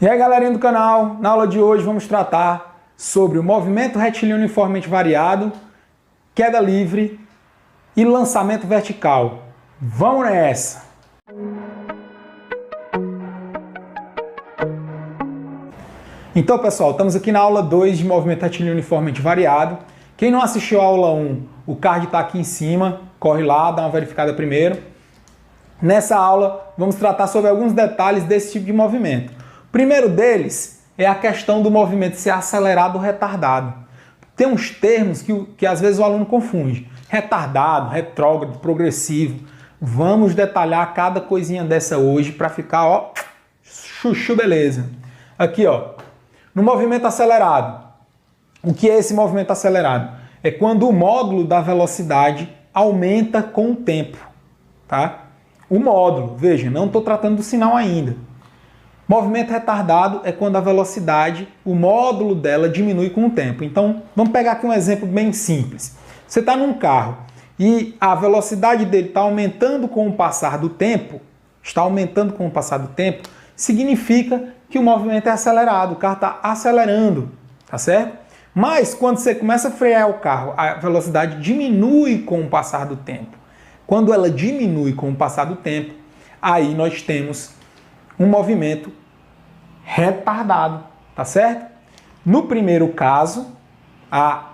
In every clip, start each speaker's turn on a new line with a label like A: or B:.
A: E aí, galerinha do canal, na aula de hoje vamos tratar sobre o movimento retilíneo uniformemente variado, queda livre e lançamento vertical. Vamos nessa! Então, pessoal, estamos aqui na aula 2 de movimento retilíneo uniformemente variado. Quem não assistiu a aula 1, o card está aqui em cima, corre lá, dá uma verificada primeiro. Nessa aula, vamos tratar sobre alguns detalhes desse tipo de movimento. O primeiro deles é a questão do movimento ser acelerado ou retardado. Tem uns termos que às vezes o aluno confunde. Retardado, retrógrado, progressivo. Vamos detalhar cada coisinha dessa hoje para ficar, ó, chuchu beleza. Aqui, ó, no movimento acelerado. O que é esse movimento acelerado? É quando o módulo da velocidade aumenta com o tempo, tá? O módulo, veja, não estou tratando do sinal ainda. Movimento retardado é quando a velocidade, o módulo dela diminui com o tempo. Então, vamos pegar aqui um exemplo bem simples. Você está num carro e a velocidade dele está aumentando com o passar do tempo, significa que o movimento é acelerado, o carro está acelerando, tá certo? Mas quando você começa a frear o carro, a velocidade diminui com o passar do tempo. Quando ela diminui com o passar do tempo, aí nós temos um movimento retardado, tá certo? No primeiro caso, a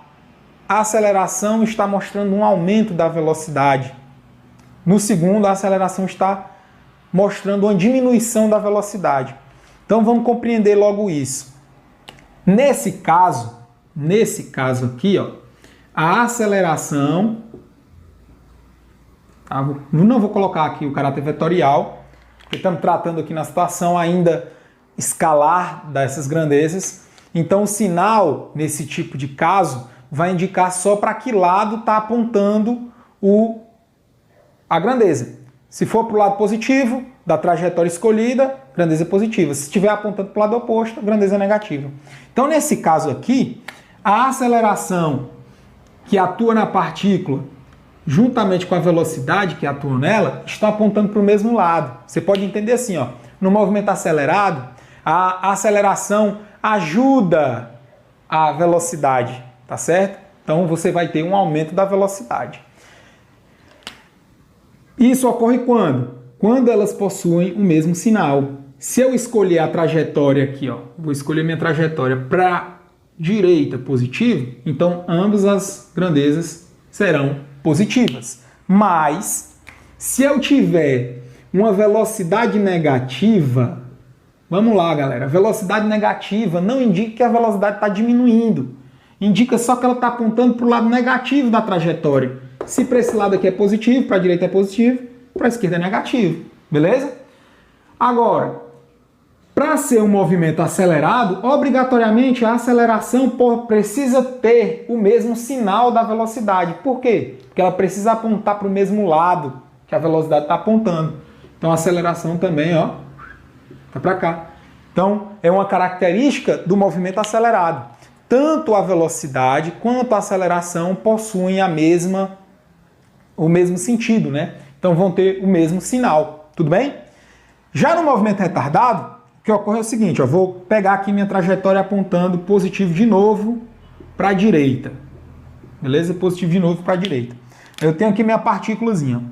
A: aceleração está mostrando um aumento da velocidade. No segundo, a aceleração está mostrando uma diminuição da velocidade. Então vamos compreender logo isso. Nesse caso aqui, ó, a aceleração, tá? Não vou colocar aqui o caráter vetorial, porque estamos tratando aqui na situação ainda escalar dessas grandezas. Então o sinal, nesse tipo de caso, vai indicar só para que lado está apontando a grandeza. Se for para o lado positivo da trajetória escolhida, grandeza positiva. Se estiver apontando para o lado oposto, grandeza negativa. Então nesse caso aqui, a aceleração que atua na partícula, juntamente com a velocidade que atua nela, está apontando para o mesmo lado. Você pode entender assim, ó, no movimento acelerado, a aceleração ajuda a velocidade, tá certo? Então você vai ter um aumento da velocidade. Isso ocorre quando? Quando elas possuem o mesmo sinal. Se eu escolher a trajetória aqui, ó, vou escolher minha trajetória para direita positivo, então ambas as grandezas serão positivas. Mas, se eu tiver uma velocidade negativa, vamos lá, galera, velocidade negativa não indica que a velocidade está diminuindo, indica só que ela está apontando para o lado negativo da trajetória. Se para esse lado aqui é positivo, para a direita é positivo, para a esquerda é negativo, beleza? Agora, para ser um movimento acelerado, obrigatoriamente a aceleração precisa ter o mesmo sinal da velocidade. Por quê? Porque ela precisa apontar para o mesmo lado que a velocidade está apontando. Então a aceleração também, ó, tá para cá. Então é uma característica do movimento acelerado. Tanto a velocidade quanto a aceleração possuem o mesmo sentido, né? Então vão ter o mesmo sinal, tudo bem? Já no movimento retardado, o que ocorre é o seguinte, ó, vou pegar aqui minha trajetória apontando positivo de novo para a direita. Beleza? Positivo de novo para a direita. Eu tenho aqui minha partículazinha.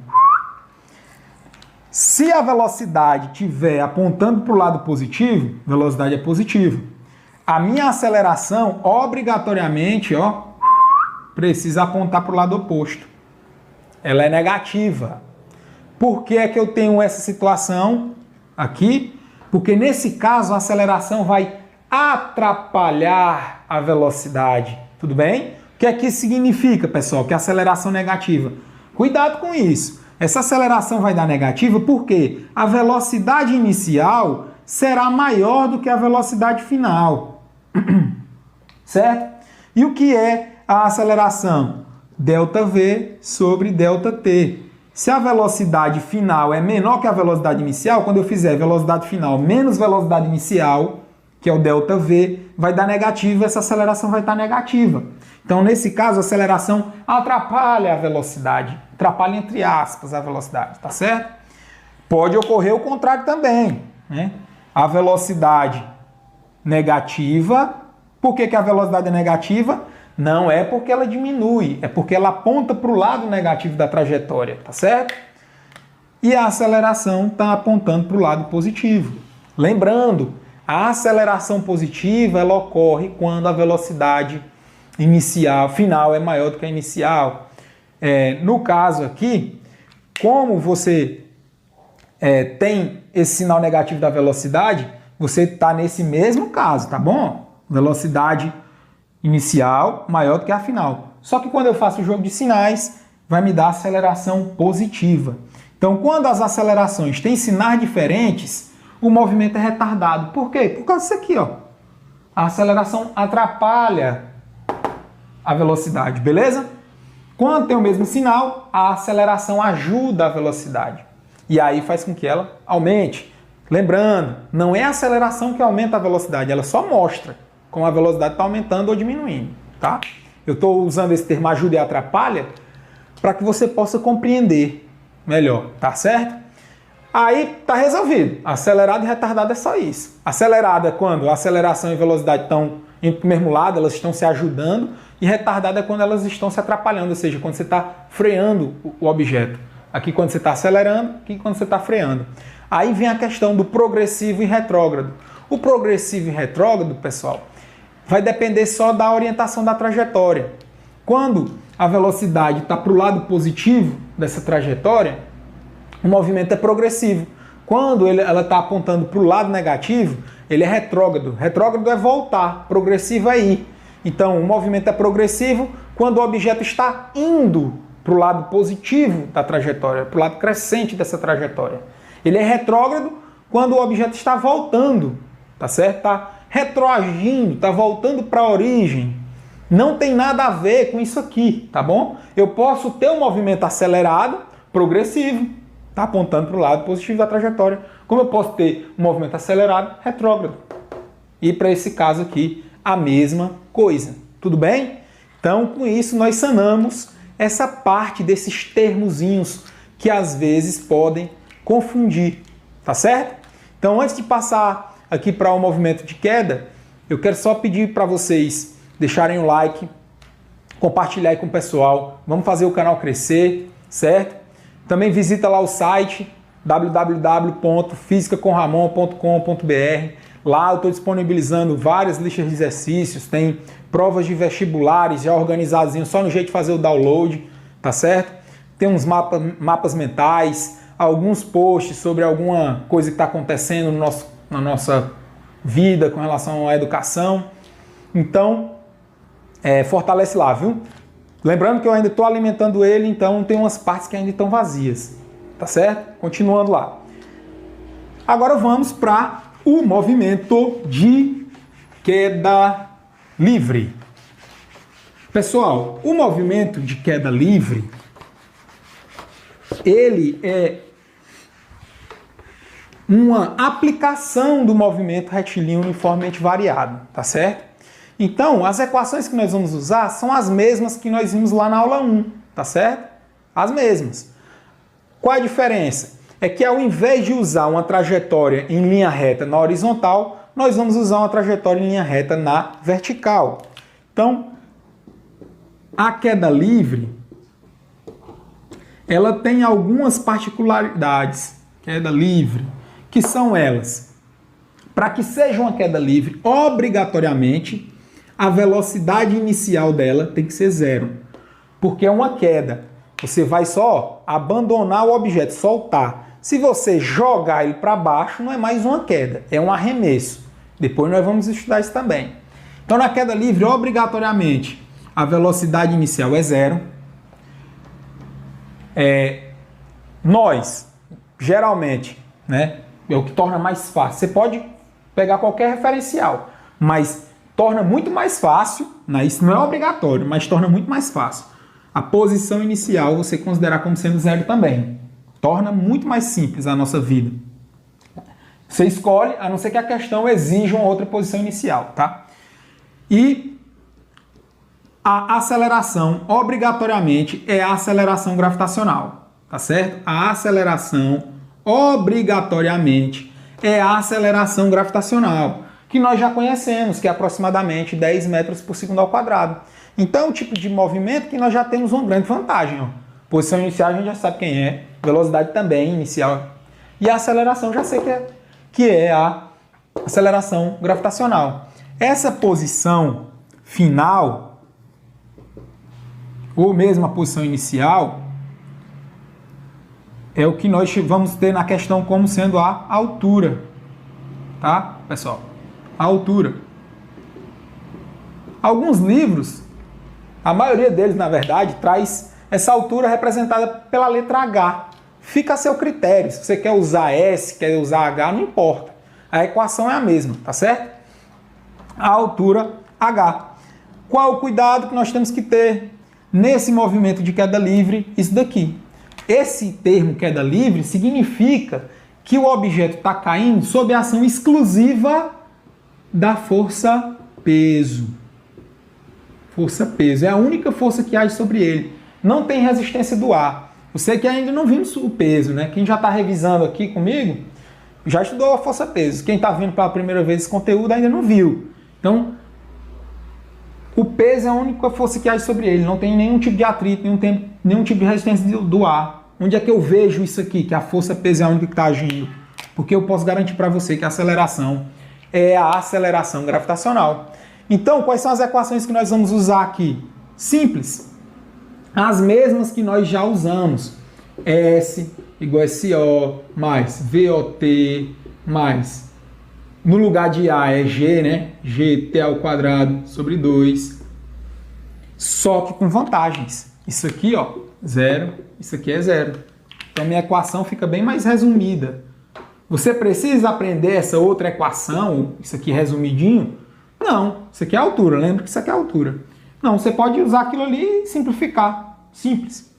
A: Se a velocidade estiver apontando para o lado positivo, velocidade é positivo. A minha aceleração, obrigatoriamente, ó, precisa apontar para o lado oposto. Ela é negativa. Por que é que eu tenho essa situação aqui? Porque nesse caso a aceleração vai atrapalhar a velocidade, tudo bem? O que é que isso significa, pessoal? Que a aceleração negativa. Cuidado com isso. Essa aceleração vai dar negativa porque a velocidade inicial será maior do que a velocidade final, certo? E o que é a aceleração? ΔV sobre ΔT. Se a velocidade final é menor que a velocidade inicial, quando eu fizer velocidade final menos velocidade inicial, que é o ΔV, vai dar negativo, essa aceleração vai estar negativa. Então, nesse caso, a aceleração atrapalha a velocidade. Atrapalha, entre aspas, a velocidade, tá certo? Pode ocorrer o contrário também, né? A velocidade negativa. Por que a velocidade é negativa? Não é porque ela diminui, é porque ela aponta para o lado negativo da trajetória, tá certo? E a aceleração está apontando para o lado positivo. Lembrando, a aceleração positiva ela ocorre quando a velocidade inicial, final é maior do que a inicial. No caso aqui, como você tem esse sinal negativo da velocidade, você está nesse mesmo caso, tá bom? Velocidade inicial maior do que a final. Só que quando eu faço o jogo de sinais, vai me dar aceleração positiva. Então, quando as acelerações têm sinais diferentes, o movimento é retardado. Por quê? Por causa disso aqui, ó. A aceleração atrapalha a velocidade, beleza? Quando tem o mesmo sinal, a aceleração ajuda a velocidade. E aí faz com que ela aumente. Lembrando, não é a aceleração que aumenta a velocidade, ela só mostra como a velocidade está aumentando ou diminuindo, tá? Eu estou usando esse termo ajuda e atrapalha para que você possa compreender melhor, tá certo? Aí tá resolvido. Acelerado e retardado é só isso. Acelerado é quando a aceleração e velocidade estão indo para o mesmo lado, elas estão se ajudando, e retardado é quando elas estão se atrapalhando, ou seja, quando você está freando o objeto. Aqui quando você está acelerando, aqui quando você está freando. Aí vem a questão do progressivo e retrógrado. O progressivo e retrógrado, pessoal, vai depender só da orientação da trajetória. Quando a velocidade está para o lado positivo dessa trajetória, o movimento é progressivo. Quando ela está apontando para o lado negativo, ele é retrógrado. Retrógrado é voltar, progressivo é ir. Então, o movimento é progressivo quando o objeto está indo para o lado positivo da trajetória, para o lado crescente dessa trajetória. Ele é retrógrado quando o objeto está voltando, tá certo? Está retroagindo, está voltando para a origem. Não tem nada a ver com isso aqui, tá bom? Eu posso ter um movimento acelerado, progressivo, tá apontando para o lado positivo da trajetória. Como eu posso ter um movimento acelerado, retrógrado. E para esse caso aqui, a mesma coisa. Tudo bem? Então, com isso, nós sanamos essa parte desses termozinhos que às vezes podem confundir, tá certo? Então, antes de passar aqui para o movimento de queda, eu quero só pedir para vocês deixarem o like, compartilhar aí com o pessoal, vamos fazer o canal crescer, certo? Também visita lá o site www.fisicacomramon.com.br. Lá eu estou disponibilizando várias listas de exercícios, tem provas de vestibulares já organizadas só no jeito de fazer o download, tá certo? Tem uns mapas mentais, alguns posts sobre alguma coisa que está acontecendo na nossa vida com relação à educação. Então, fortalece lá, viu? Lembrando que eu ainda estou alimentando ele, então tem umas partes que ainda estão vazias, tá certo? Continuando lá. Agora vamos para o movimento de queda livre. Pessoal, o movimento de queda livre, ele é uma aplicação do movimento retilíneo uniformemente variado, tá certo? Então, as equações que nós vamos usar são as mesmas que nós vimos lá na aula 1, tá certo? As mesmas. Qual a diferença? É que ao invés de usar uma trajetória em linha reta na horizontal, nós vamos usar uma trajetória em linha reta na vertical. Então, a queda livre, ela tem algumas particularidades, queda livre, que são elas. Para que seja uma queda livre, obrigatoriamente, a velocidade inicial dela tem que ser zero, porque é uma queda. Você vai só abandonar o objeto, soltar. Se você jogar ele para baixo, não é mais uma queda, é um arremesso. Depois nós vamos estudar isso também. Então, na queda livre, obrigatoriamente, a velocidade inicial é zero. Nós, geralmente, né, é o que torna mais fácil. Você pode pegar qualquer referencial, mas torna muito mais fácil, né, isso não é obrigatório, mas torna muito mais fácil. A posição inicial você considerar como sendo zero também. Torna muito mais simples a nossa vida. Você escolhe, a não ser que a questão exija uma outra posição inicial, tá? E a aceleração, obrigatoriamente, é a aceleração gravitacional, tá certo? A aceleração, obrigatoriamente, é a aceleração gravitacional. que nós já conhecemos, que é aproximadamente 10 metros por segundo ao quadrado. Então, é um tipo de movimento que nós já temos uma grande vantagem. Ó. Posição inicial a gente já sabe quem é, velocidade também inicial. E a aceleração já sei que é a aceleração gravitacional. Essa posição final, ou mesmo a posição inicial, é o que nós vamos ter na questão como sendo a altura. Tá, pessoal? A altura. Alguns livros, a maioria deles, na verdade, traz essa altura representada pela letra H. Fica a seu critério. Se você quer usar S, quer usar H, não importa. A equação é a mesma, tá certo? A altura H. Qual o cuidado que nós temos que ter nesse movimento de queda livre? Isso daqui. Esse termo queda livre significa que o objeto está caindo sob a ação exclusiva da força peso. Força peso. É a única força que age sobre ele. Não tem resistência do ar. Você que ainda não viu o peso, né? Quem já está revisando aqui comigo, já estudou a força peso. Quem está vendo pela primeira vez esse conteúdo ainda não viu. Então, o peso é a única força que age sobre ele. Não tem nenhum tipo de atrito, nenhum tipo de resistência do ar. Onde é que eu vejo isso aqui, que a força peso é a única que está agindo? Porque eu posso garantir para você que a aceleração é a aceleração gravitacional. Então, quais são as equações que nós vamos usar aqui? Simples. As mesmas que nós já usamos. S igual a SO mais VOT mais... No lugar de A é G, né? GT ao quadrado sobre 2. Só que com vantagens. Isso aqui, ó, 0. Isso aqui é 0. Então, minha equação fica bem mais resumida. Você precisa aprender essa outra equação, isso aqui resumidinho? Não. Isso aqui é a altura. Lembra que isso aqui é a altura. Não, você pode usar aquilo ali e simplificar. Simples.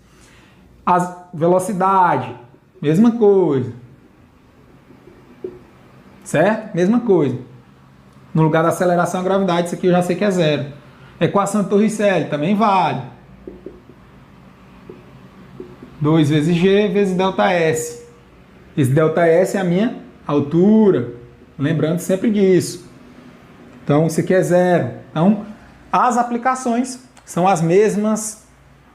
A: A velocidade, mesma coisa. Certo? Mesma coisa. No lugar da aceleração, a gravidade, isso aqui eu já sei que é 0. Equação de Torricelli também vale. 2 vezes G vezes ΔS. Esse ΔS é a minha altura. Lembrando sempre disso. Então, isso aqui é 0. Então, as aplicações são as mesmas.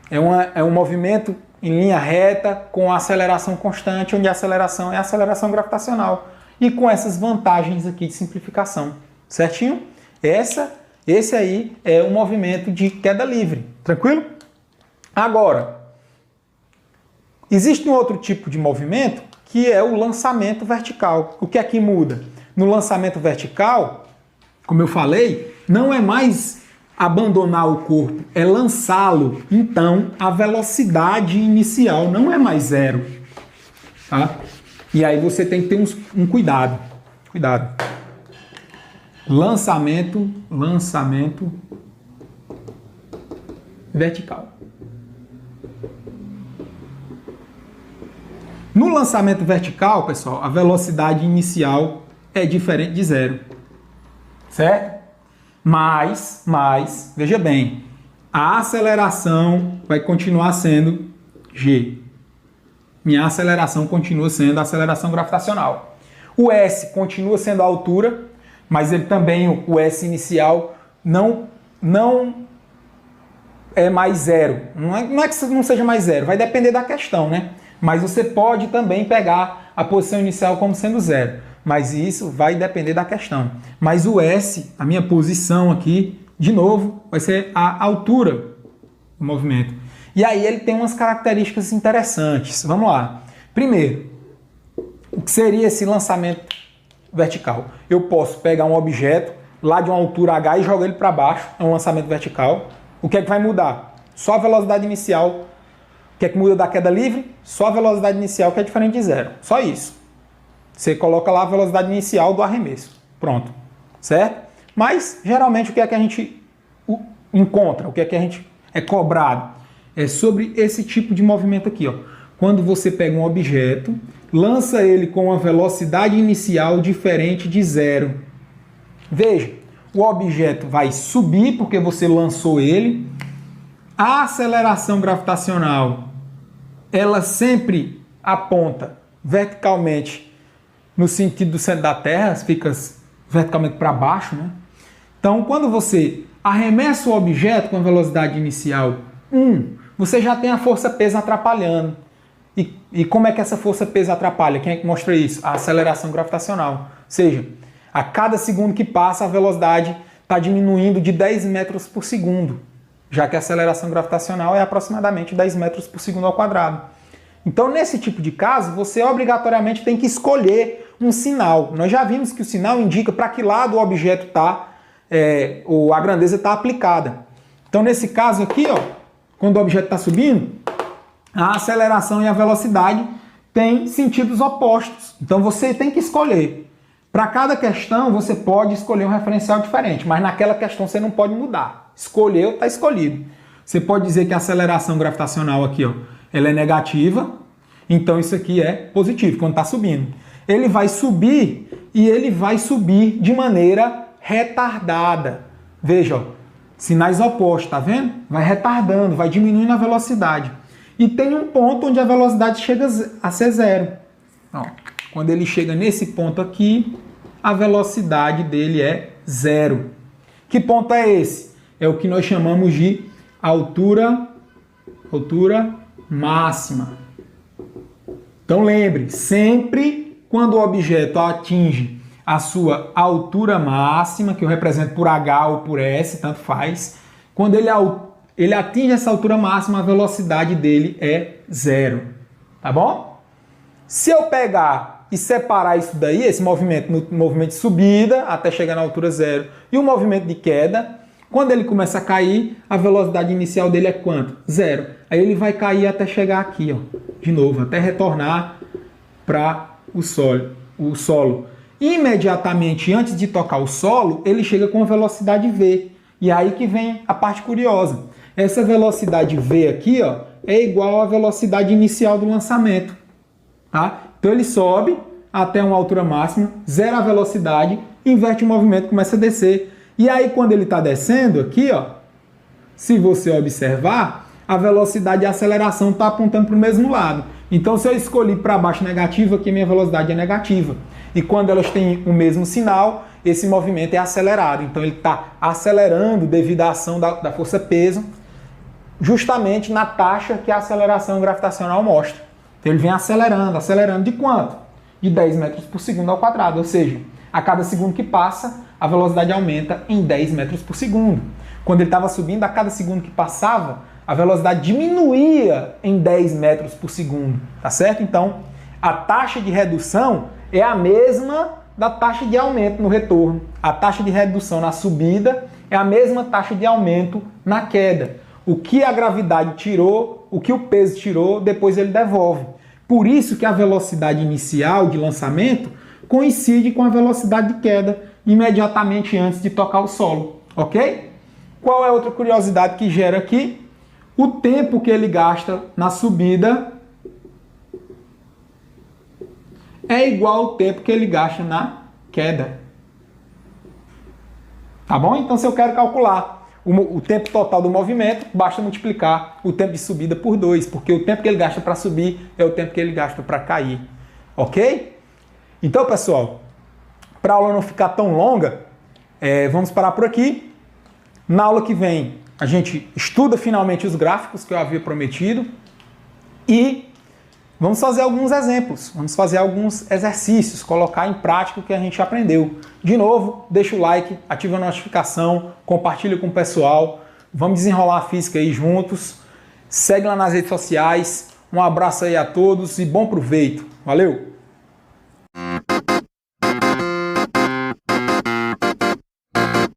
A: É um movimento em linha reta com aceleração constante, onde a aceleração é a aceleração gravitacional. E com essas vantagens aqui de simplificação. Certinho? Esse aí é o movimento de queda livre. Tranquilo? Agora, existe um outro tipo de movimento que é o lançamento vertical. O que é que muda? No lançamento vertical, como eu falei, não é mais abandonar o corpo, é lançá-lo. Então, a velocidade inicial não é mais 0. Tá? E aí você tem que ter um cuidado. Cuidado. Lançamento vertical. No lançamento vertical, pessoal, a velocidade inicial é diferente de 0. Certo? Mas, veja bem, a aceleração vai continuar sendo G. Minha aceleração continua sendo a aceleração gravitacional. O S continua sendo a altura, mas ele também, o S inicial, não é mais 0. Não é que não seja mais 0, vai depender da questão, né? Mas você pode também pegar a posição inicial como sendo 0. Mas isso vai depender da questão. Mas o S, a minha posição aqui, de novo, vai ser a altura do movimento. E aí ele tem umas características interessantes. Vamos lá. Primeiro, o que seria esse lançamento vertical? Eu posso pegar um objeto lá de uma altura h e jogar ele para baixo. É um lançamento vertical. O que é que vai mudar? Só a velocidade inicial. O que é que muda da queda livre? Só a velocidade inicial, que é diferente de 0. Só isso. Você coloca lá a velocidade inicial do arremesso. Pronto. Certo? Mas, geralmente, o que é que a gente encontra? O que é que a gente é cobrado? É sobre esse tipo de movimento aqui, ó. Quando você pega um objeto, lança ele com uma velocidade inicial diferente de 0. Veja, o objeto vai subir porque você lançou ele. A aceleração gravitacional, ela sempre aponta verticalmente no sentido do centro da Terra, fica verticalmente para baixo, né? Então, quando você arremessa o objeto com a velocidade inicial 1, você já tem a força-peso atrapalhando. E como é que essa força-peso atrapalha? Quem é que mostra isso? A aceleração gravitacional. Ou seja, a cada segundo que passa, a velocidade está diminuindo de 10 metros por segundo, já que a aceleração gravitacional é aproximadamente 10 metros por segundo ao quadrado. Então, nesse tipo de caso, você obrigatoriamente tem que escolher um sinal. Nós já vimos que o sinal indica para que lado o objeto está, ou a grandeza está aplicada. Então, nesse caso aqui, ó, quando o objeto está subindo, a aceleração e a velocidade têm sentidos opostos. Então, você tem que escolher. Para cada questão, você pode escolher um referencial diferente, mas naquela questão você não pode mudar. Escolheu, está escolhido. Você pode dizer que a aceleração gravitacional aqui, ó, ela é negativa, então isso aqui é positivo, quando está subindo. Ele vai subir e ele vai subir de maneira retardada. Veja, ó, sinais opostos, tá vendo? Vai retardando, vai diminuindo a velocidade. E tem um ponto onde a velocidade chega a ser zero. Ó, quando ele chega nesse ponto aqui, a velocidade dele é zero. Que ponto é esse? É o que nós chamamos de altura máxima. Então lembre, sempre quando o objeto atinge a sua altura máxima, que eu represento por H ou por S, tanto faz, quando ele atinge essa altura máxima, a velocidade dele é zero. Tá bom? Se eu pegar e separar isso daí, esse movimento, no movimento de subida até chegar na altura zero e o movimento de queda, quando ele começa a cair, a velocidade inicial dele é quanto? Zero. Aí ele vai cair até chegar aqui, ó, de novo, até retornar para o solo. Imediatamente antes de tocar o solo, ele chega com a velocidade V. E aí que vem a parte curiosa. Essa velocidade V aqui, ó, é igual à velocidade inicial do lançamento. Tá? Então ele sobe até uma altura máxima, zera a velocidade, inverte o movimento, começa a descer. E aí quando ele está descendo aqui, ó, se você observar, a velocidade e a aceleração está apontando para o mesmo lado. Então se eu escolhi para baixo negativo, aqui minha velocidade é negativa. E quando elas têm o mesmo sinal, esse movimento é acelerado. Então ele está acelerando devido à ação da força-peso, justamente na taxa que a aceleração gravitacional mostra. Então ele vem acelerando, acelerando de quanto? De 10 metros por segundo ao quadrado. Ou seja, a cada segundo que passa, a velocidade aumenta em 10 metros por segundo. Quando ele estava subindo, a cada segundo que passava, a velocidade diminuía em 10 metros por segundo. Tá certo? Então, a taxa de redução é a mesma da taxa de aumento no retorno. A taxa de redução na subida é a mesma taxa de aumento na queda. O que a gravidade tirou, o que o peso tirou, depois ele devolve. Por isso que a velocidade inicial de lançamento coincide com a velocidade de queda imediatamente antes de tocar o solo, ok? Qual é outra curiosidade que gera aqui? O tempo que ele gasta na subida é igual ao tempo que ele gasta na queda. Tá bom? Então, se eu quero calcular o tempo total do movimento, basta multiplicar o tempo de subida por 2, porque o tempo que ele gasta para subir é o tempo que ele gasta para cair. Ok? Então, pessoal, para a aula não ficar tão longa, vamos parar por aqui. Na aula que vem, a gente estuda finalmente os gráficos que eu havia prometido e vamos fazer alguns exemplos, vamos fazer alguns exercícios, colocar em prática o que a gente aprendeu. De novo, deixa o like, ativa a notificação, compartilha com o pessoal, vamos desenrolar a física aí juntos, segue lá nas redes sociais, um abraço aí a todos e bom proveito. Valeu!